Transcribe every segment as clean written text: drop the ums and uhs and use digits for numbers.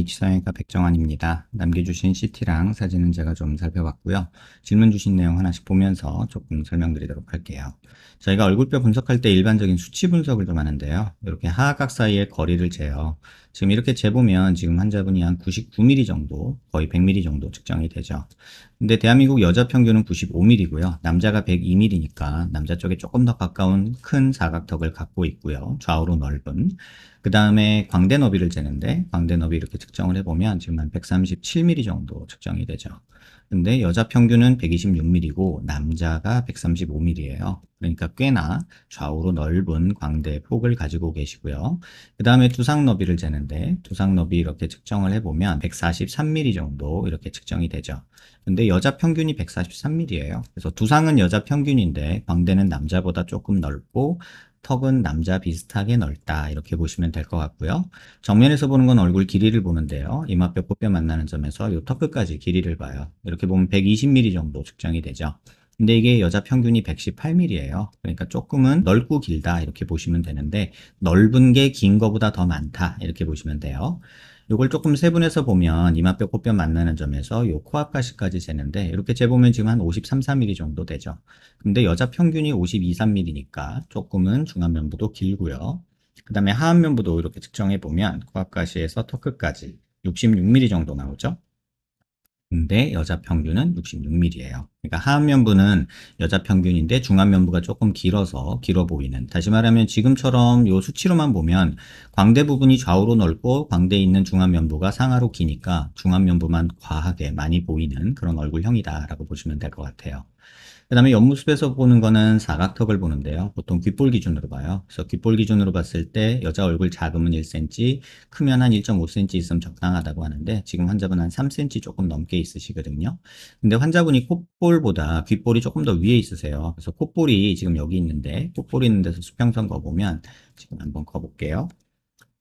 H성형외과 백정환입니다. 남겨주신 CT랑 사진은 제가 좀 살펴봤고요. 질문 주신 내용 하나씩 보면서 조금 설명드리도록 할게요. 저희가 얼굴뼈 분석할 때 일반적인 수치 분석을 좀 하는데요. 이렇게 하악각 사이의 거리를 재요. 지금 이렇게 재보면 지금 환자분이 한 99mm 정도, 거의 100mm 정도 측정이 되죠. 근데 대한민국 여자 평균은 95mm고요. 남자가 102mm니까 남자 쪽에 조금 더 가까운 큰 사각턱을 갖고 있고요. 좌우로 넓은. 그 다음에 광대 너비를 재는데 광대 너비 이렇게 측정을 해보면 지금 한 137mm 정도 측정이 되죠. 근데 여자 평균은 126mm고 남자가 135mm예요. 그러니까 꽤나 좌우로 넓은 광대 폭을 가지고 계시고요. 그 다음에 두상 너비를 재는데 두상 너비 이렇게 측정을 해보면 143mm 정도 이렇게 측정이 되죠. 근데 여자 평균이 143mm예요. 그래서 두상은 여자 평균인데 광대는 남자보다 조금 넓고 턱은 남자 비슷하게 넓다 이렇게 보시면 될 것 같고요. 정면에서 보는 건 얼굴 길이를 보는데요. 이마뼈 코뼈 만나는 점에서 이 턱 끝까지 길이를 봐요. 이렇게 보면 120mm 정도 측정이 되죠. 근데 이게 여자 평균이 118mm예요. 그러니까 조금은 넓고 길다 이렇게 보시면 되는데 넓은 게 긴 거보다 더 많다 이렇게 보시면 돼요. 이걸 조금 세분해서 보면 이마뼈 코뼈 만나는 점에서 요 코앞 가시까지 재는데 이렇게 재보면 지금 한 53, 4mm 정도 되죠. 근데 여자 평균이 52, 3mm니까 조금은 중안면부도 길고요. 그 다음에 하안면부도 이렇게 측정해 보면 코앞 가시에서 턱 끝까지 66mm 정도 나오죠. 근데 여자 평균은 66mm예요. 그러니까 하안면부는 여자 평균인데 중안면부가 조금 길어서 길어 보이는. 다시 말하면 지금처럼 요 수치로만 보면 광대 부분이 좌우로 넓고 광대에 있는 중안면부가 상하로 기니까 중안면부만 과하게 많이 보이는 그런 얼굴형이다라고 보시면 될 것 같아요. 그 다음에 옆모습에서 보는 거는 사각턱을 보는데요. 보통 귓볼 기준으로 봐요. 그래서 귓볼 기준으로 봤을 때 여자 얼굴 작으면 1cm, 크면 한 1.5cm 있으면 적당하다고 하는데 지금 환자분 한 3cm 조금 넘게 있으시거든요. 근데 환자분이 콧볼보다 귓볼이 조금 더 위에 있으세요. 그래서 콧볼이 지금 여기 있는데 콧볼이 있는 데서 수평선 거보면 지금 한번 거볼게요.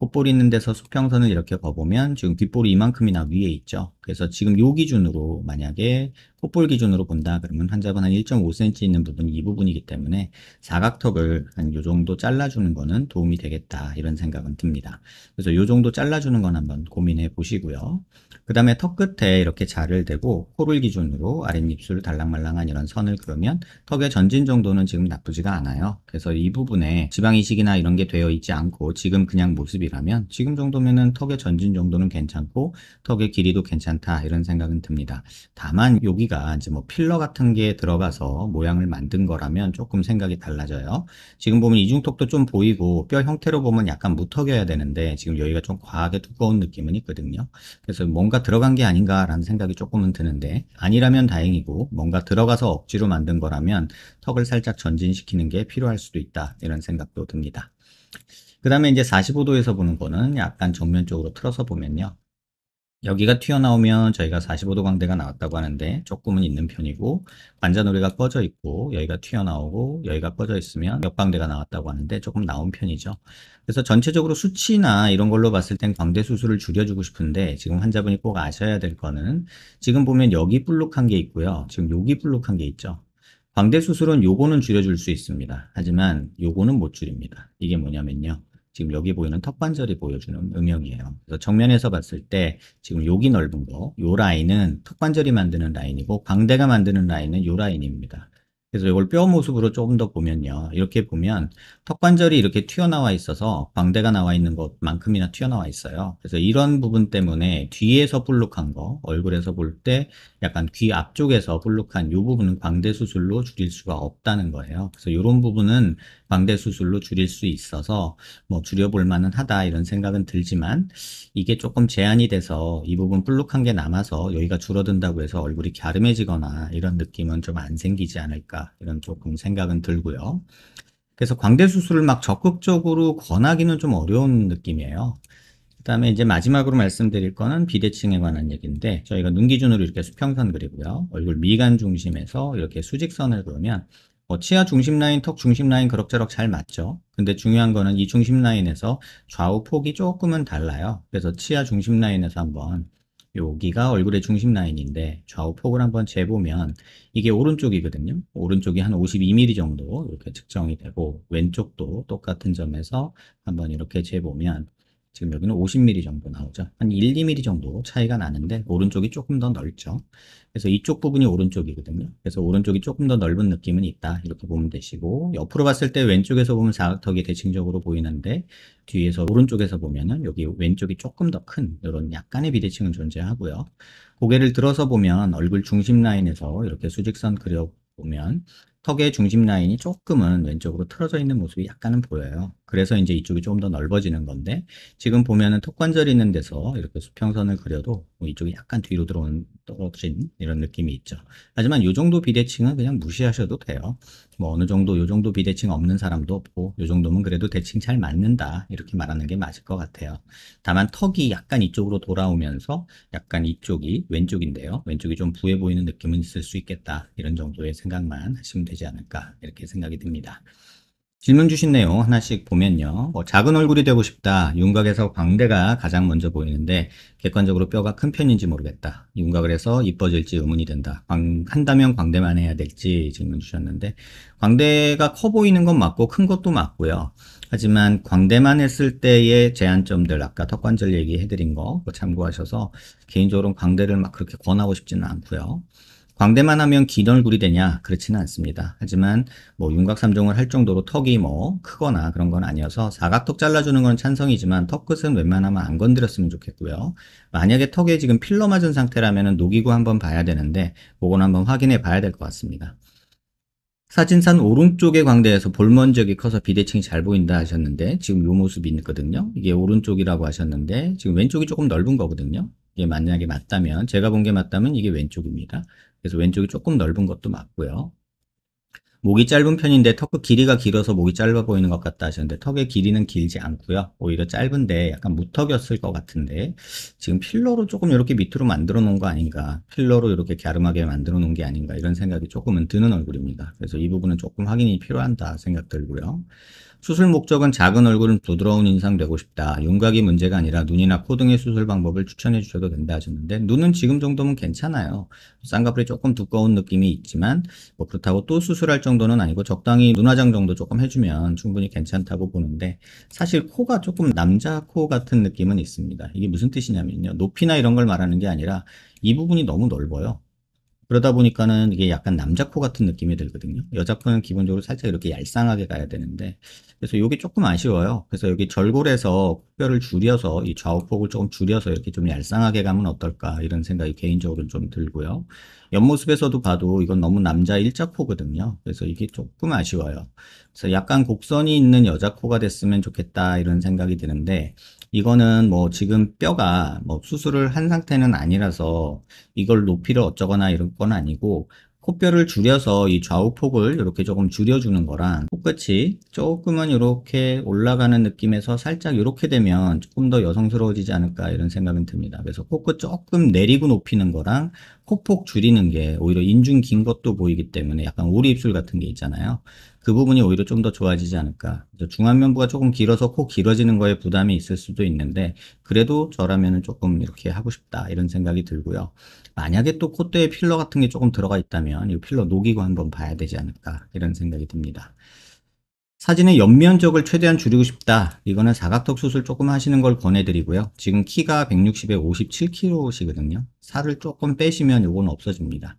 콧볼이 있는 데서 수평선을 이렇게 거보면 지금 귓볼이 이만큼이나 위에 있죠. 그래서 지금 요 기준으로 만약에 콧볼 기준으로 본다 그러면 환자분 한 1.5cm 있는 부분이 이 부분이기 때문에 사각턱을 한 요 정도 잘라주는 거는 도움이 되겠다 이런 생각은 듭니다. 그래서 요 정도 잘라주는 건 한번 고민해 보시고요. 그 다음에 턱 끝에 이렇게 자를 대고 코를 기준으로 아랫입술 달랑말랑한 이런 선을 그으면 턱의 전진 정도는 지금 나쁘지가 않아요. 그래서 이 부분에 지방 이식이나 이런 게 되어 있지 않고 지금 그냥 모습이라면 지금 정도면은 턱의 전진 정도는 괜찮고 턱의 길이도 괜찮다 이런 생각은 듭니다. 다만 여기가 이제 뭐 필러 같은 게 들어가서 모양을 만든 거라면 조금 생각이 달라져요. 지금 보면 이중턱도 좀 보이고 뼈 형태로 보면 약간 무턱이어야 되는데 지금 여기가 좀 과하게 두꺼운 느낌은 있거든요. 그래서 뭔가 들어간 게 아닌가라는 생각이 조금은 드는데 아니라면 다행이고 뭔가 들어가서 억지로 만든 거라면 턱을 살짝 전진시키는 게 필요할 수도 있다 이런 생각도 듭니다. 그 다음에 이제 45도에서 보는 거는 약간 정면 쪽으로 틀어서 보면요. 여기가 튀어나오면 저희가 45도 광대가 나왔다고 하는데 조금은 있는 편이고 관자놀이가 꺼져 있고 여기가 튀어나오고 여기가 꺼져 있으면 역광대가 나왔다고 하는데 조금 나온 편이죠. 그래서 전체적으로 수치나 이런 걸로 봤을 땐 광대 수술을 줄여주고 싶은데 지금 환자분이 꼭 아셔야 될 거는 지금 보면 여기 볼록한 게 있고요. 지금 여기 볼록한 게 있죠. 광대 수술은 요거는 줄여줄 수 있습니다. 하지만 요거는 못 줄입니다. 이게 뭐냐면요. 지금 여기 보이는 턱관절이 보여주는 음영이에요. 그래서 정면에서 봤을 때 지금 여기 넓은 거, 요 라인은 턱관절이 만드는 라인이고 광대가 만드는 라인은 요 라인입니다. 그래서 이걸 뼈 모습으로 조금 더 보면요. 이렇게 보면 턱관절이 이렇게 튀어나와 있어서 광대가 나와 있는 것만큼이나 튀어나와 있어요. 그래서 이런 부분 때문에 뒤에서 볼록한 거, 얼굴에서 볼 때 약간 귀 앞쪽에서 볼록한 이 부분은 광대 수술로 줄일 수가 없다는 거예요. 그래서 이런 부분은 광대 수술로 줄일 수 있어서 뭐 줄여볼 만은 하다 이런 생각은 들지만 이게 조금 제한이 돼서 이 부분 볼록한 게 남아서 여기가 줄어든다고 해서 얼굴이 갸름해지거나 이런 느낌은 좀 안 생기지 않을까 이런 조금 생각은 들고요. 그래서 광대 수술을 막 적극적으로 권하기는 좀 어려운 느낌이에요. 그 다음에 이제 마지막으로 말씀드릴 거는 비대칭에 관한 얘기인데 저희가 눈 기준으로 이렇게 수평선 그리고요. 얼굴 미간 중심에서 이렇게 수직선을 그으면 치아 중심 라인, 턱 중심 라인 그럭저럭 잘 맞죠. 근데 중요한 거는 이 중심 라인에서 좌우 폭이 조금은 달라요. 그래서 치아 중심 라인에서 한번 여기가 얼굴의 중심 라인인데 좌우 폭을 한번 재보면 이게 오른쪽이거든요. 오른쪽이 한 52mm 정도 이렇게 측정이 되고 왼쪽도 똑같은 점에서 한번 이렇게 재보면 지금 여기는 50mm 정도 나오죠. 한 1, 2mm 정도 차이가 나는데 오른쪽이 조금 더 넓죠. 그래서 이쪽 부분이 오른쪽이거든요. 그래서 오른쪽이 조금 더 넓은 느낌은 있다. 이렇게 보면 되시고, 옆으로 봤을 때 왼쪽에서 보면 사각턱이 대칭적으로 보이는데 뒤에서 오른쪽에서 보면은 여기 왼쪽이 조금 더 큰 이런 약간의 비대칭은 존재하고요. 고개를 들어서 보면 얼굴 중심 라인에서 이렇게 수직선 그려보면 턱의 중심 라인이 조금은 왼쪽으로 틀어져 있는 모습이 약간은 보여요. 그래서 이제 이쪽이 좀 더 넓어지는 건데, 지금 보면은 턱 관절이 있는 데서 이렇게 수평선을 그려도 뭐 이쪽이 약간 뒤로 떨어진 이런 느낌이 있죠. 하지만 이 정도 비대칭은 그냥 무시하셔도 돼요. 뭐 어느 정도 이 정도 비대칭 없는 사람도 없고, 이 정도면 그래도 대칭 잘 맞는다, 이렇게 말하는 게 맞을 것 같아요. 다만 턱이 약간 이쪽으로 돌아오면서 약간 이쪽이 왼쪽인데요. 왼쪽이 좀 부해 보이는 느낌은 있을 수 있겠다. 이런 정도의 생각만 하시면 되지 않을까, 이렇게 생각이 듭니다. 질문 주신 내용 하나씩 보면요. 뭐 작은 얼굴이 되고 싶다. 윤곽에서 광대가 가장 먼저 보이는데 객관적으로 뼈가 큰 편인지 모르겠다. 윤곽을 해서 이뻐질지 의문이 된다. 한다면 광대만 해야 될지 질문 주셨는데, 광대가 커 보이는 건 맞고 큰 것도 맞고요. 하지만 광대만 했을 때의 제한점들, 아까 턱관절 얘기해드린 거 참고하셔서, 개인적으로 광대를 막 그렇게 권하고 싶지는 않고요. 광대만 하면 긴 얼굴이 되냐? 그렇지는 않습니다. 하지만 뭐 윤곽 3종을 할 정도로 턱이 뭐 크거나 그런 건 아니어서 사각턱 잘라주는 건 찬성이지만 턱 끝은 웬만하면 안 건드렸으면 좋겠고요. 만약에 턱에 지금 필러 맞은 상태라면 녹이고 한번 봐야 되는데, 그건 한번 확인해 봐야 될 것 같습니다. 사진산 오른쪽의 광대에서 볼먼적이 커서 비대칭이 잘 보인다 하셨는데, 지금 이 모습이 있거든요. 이게 오른쪽이라고 하셨는데 지금 왼쪽이 조금 넓은 거거든요. 이게 만약에 맞다면, 제가 본 게 맞다면 이게 왼쪽입니다. 그래서 왼쪽이 조금 넓은 것도 맞고요. 목이 짧은 편인데 턱끝 길이가 길어서 목이 짧아 보이는 것 같다 하셨는데, 턱의 길이는 길지 않고요. 오히려 짧은데 약간 무턱이었을 것 같은데, 지금 필러로 조금 이렇게 밑으로 만들어 놓은 거 아닌가, 필러로 이렇게 갸름하게 만들어 놓은 게 아닌가, 이런 생각이 조금은 드는 얼굴입니다. 그래서 이 부분은 조금 확인이 필요하다 생각 들고요. 수술 목적은 작은 얼굴은 부드러운 인상 되고 싶다. 윤곽이 문제가 아니라 눈이나 코 등의 수술 방법을 추천해 주셔도 된다 하셨는데, 눈은 지금 정도면 괜찮아요. 쌍꺼풀이 조금 두꺼운 느낌이 있지만 뭐 그렇다고 또 수술할 정도는 아니고, 적당히 눈 화장 정도 조금 해주면 충분히 괜찮다고 보는데, 사실 코가 조금 남자 코 같은 느낌은 있습니다. 이게 무슨 뜻이냐면요, 높이나 이런 걸 말하는 게 아니라 이 부분이 너무 넓어요. 그러다 보니까는 이게 약간 남자 코 같은 느낌이 들거든요. 여자 코는 기본적으로 살짝 이렇게 얄쌍하게 가야 되는데, 그래서 이게 조금 아쉬워요. 그래서 여기 절골에서 콧뼈를 줄여서 이 좌우폭을 조금 줄여서 이렇게 좀 얄쌍하게 가면 어떨까, 이런 생각이 개인적으로 좀 들고요. 옆모습에서도 봐도 이건 너무 남자 일자 코거든요. 그래서 이게 조금 아쉬워요. 그래서 약간 곡선이 있는 여자 코가 됐으면 좋겠다, 이런 생각이 드는데, 이거는 뭐 지금 뼈가 뭐 수술을 한 상태는 아니라서 이걸 높이를 어쩌거나 이런 건 아니고, 코뼈를 줄여서 이 좌우폭을 이렇게 조금 줄여주는 거랑, 코끝이 조금은 이렇게 올라가는 느낌에서 살짝 이렇게 되면 조금 더 여성스러워지지 않을까, 이런 생각은 듭니다. 그래서 코끝 조금 내리고 높이는 거랑 코폭 줄이는 게 오히려 인중 긴 것도 보이기 때문에 약간 오리 입술 같은 게 있잖아요. 그 부분이 오히려 좀 더 좋아지지 않을까. 중안면부가 조금 길어서 코 길어지는 거에 부담이 있을 수도 있는데, 그래도 저라면은 조금 이렇게 하고 싶다, 이런 생각이 들고요. 만약에 또 콧대에 필러 같은 게 조금 들어가 있다면 이 필러 녹이고 한번 봐야 되지 않을까, 이런 생각이 듭니다. 사진의 옆면적을 최대한 줄이고 싶다. 이거는 사각턱 수술 조금 하시는 걸 권해드리고요. 지금 키가 160에 57kg시거든요. 살을 조금 빼시면 이건 없어집니다.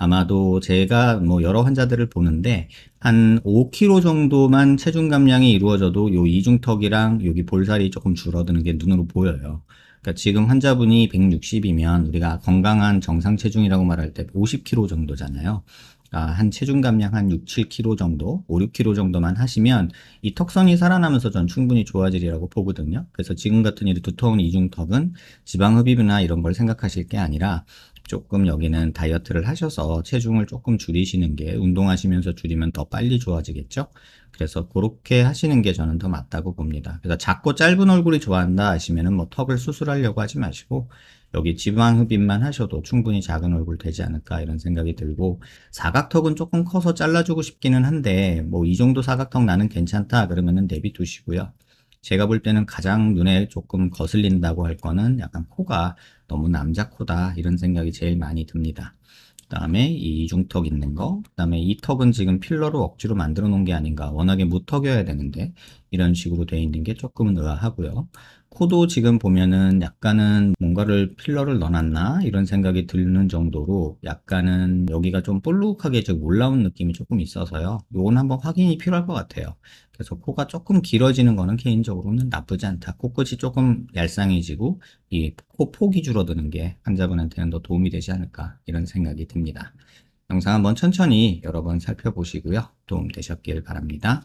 아마도 제가 뭐 여러 환자들을 보는데 한 5kg 정도만 체중 감량이 이루어져도 요 이중턱이랑 여기 볼살이 조금 줄어드는 게 눈으로 보여요. 그러니까 지금 환자분이 160이면 우리가 건강한 정상 체중이라고 말할 때 50kg 정도잖아요. 한 체중 감량 한 6, 7kg 정도, 5, 6kg 정도만 하시면 이 턱선이 살아나면서 전 충분히 좋아지리라고 보거든요. 그래서 지금 같은 이 두터운 이중턱은 지방 흡입이나 이런 걸 생각하실 게 아니라, 조금 여기는 다이어트를 하셔서 체중을 조금 줄이시는 게, 운동하시면서 줄이면 더 빨리 좋아지겠죠. 그래서 그렇게 하시는 게 저는 더 맞다고 봅니다. 그래서 작고 짧은 얼굴이 좋아한다 하시면은 뭐 턱을 수술하려고 하지 마시고, 여기 지방 흡입만 하셔도 충분히 작은 얼굴 되지 않을까, 이런 생각이 들고, 사각턱은 조금 커서 잘라주고 싶기는 한데 뭐 이 정도 사각턱 나는 괜찮다 그러면은 내비두시고요. 제가 볼 때는 가장 눈에 조금 거슬린다고 할 거는 약간 코가 너무 남자 코다, 이런 생각이 제일 많이 듭니다. 그 다음에 이 이중턱 있는 거, 그 다음에 이 턱은 지금 필러로 억지로 만들어 놓은 게 아닌가, 워낙에 무턱이어야 되는데 이런 식으로 되어 있는 게 조금은 의아하고요. 코도 지금 보면은 약간은 뭔가를 필러를 넣어놨나? 이런 생각이 드는 정도로 약간은 여기가 좀 볼록하게 지금 올라온 느낌이 조금 있어서요. 요건 한번 확인이 필요할 것 같아요. 그래서 코가 조금 길어지는 거는 개인적으로는 나쁘지 않다. 코끝이 조금 얄쌍해지고 이 코 폭이 줄어드는 게 환자분한테는 더 도움이 되지 않을까 이런 생각이 듭니다. 영상 한번 천천히 여러 번 살펴보시고요. 도움 되셨길 바랍니다.